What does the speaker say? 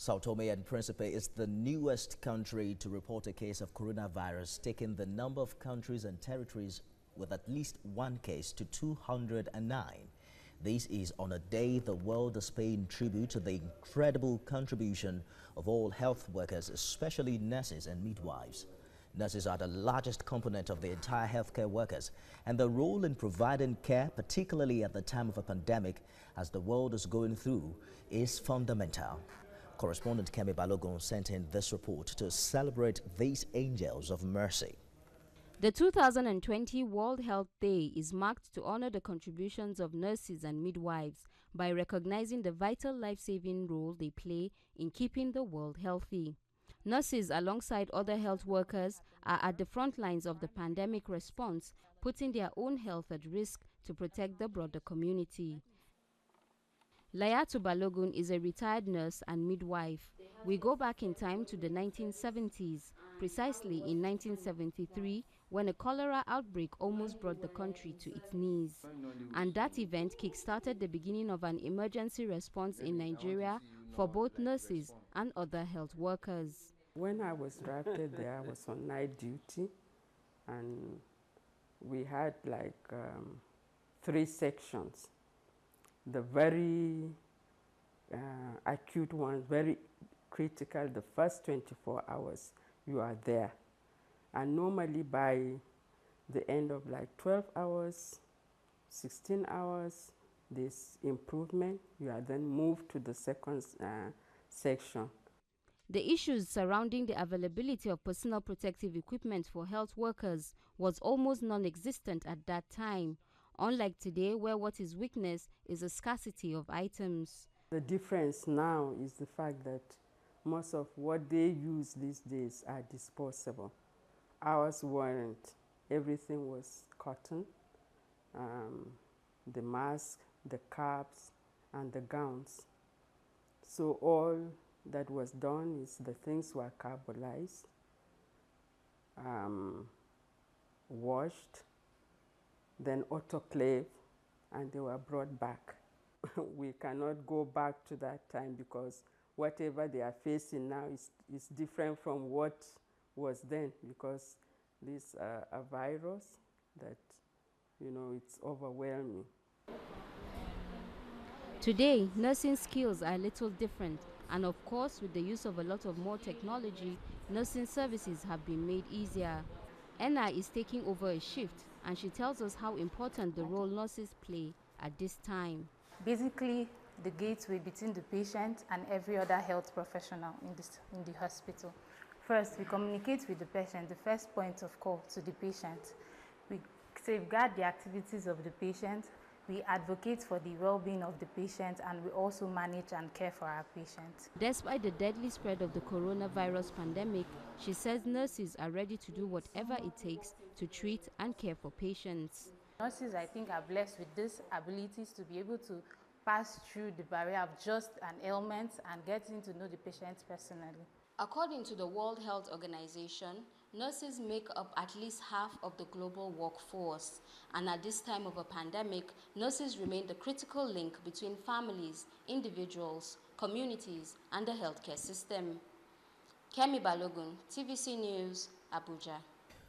Sao Tome and Principe is the newest country to report a case of coronavirus, taking the number of countries and territories with at least one case to 209. This is on a day the world is paying tribute to the incredible contribution of all health workers, especially nurses and midwives. Nurses are the largest component of the entire healthcare workers, and their role in providing care, particularly at the time of a pandemic, as the world is going through, is fundamental. Correspondent Kemi Balogun sent in this report to celebrate these angels of mercy. The 2020 World Health Day is marked to honor the contributions of nurses and midwives by recognizing the vital life-saving role they play in keeping the world healthy. Nurses, alongside other health workers, are at the front lines of the pandemic response, putting their own health at risk to protect the broader community. Layatu Balogun is a retired nurse and midwife. We go back in time to the 1970s, precisely in 1973, when a cholera outbreak almost brought the country to its knees. And that event kick-started the beginning of an emergency response in Nigeria for both nurses and other health workers. When I was drafted there, I was on night duty, and we had like 3 sections. The very acute ones, very critical, the first 24 hours, you are there. And normally by the end of like 12 hours, 16 hours, this improvement, you are then moved to the second section. The issues surrounding the availability of personal protective equipment for health workers was almost non-existent at that time, unlike today where what is witnessed is a scarcity of items. The difference now is the fact that most of what they use these days are disposable. Ours weren't. Everything was cotton, the mask, the caps, and the gowns. So all that was done is the things were carbolized, washed, then autoclaved, and they were brought back. We cannot go back to that time because whatever they are facing now is different from what was then, because this a virus that, you know, it's overwhelming. Today, nursing skills are a little different, and of course, with the use of a lot of more technology, nursing services have been made easier. Enna is taking over a shift, and she tells us how important the role nurses play at this time. Basically, the gateway between the patient and every other health professional in the hospital. First, we communicate with the patient, the first point of call to the patient. We safeguard the activities of the patient, we advocate for the well-being of the patient, and we also manage and care for our patients. Despite the deadly spread of the coronavirus pandemic, she says nurses are ready to do whatever it takes to treat and care for patients. Nurses, I think, are blessed with these abilities to be able to pass through the barrier of just an ailment and getting to know the patient personally. According to the World Health Organization, nurses make up at least half of the global workforce. And at this time of a pandemic, nurses remain the critical link between families, individuals, communities, and the healthcare system. Kemi Balogun, TVC News, Abuja.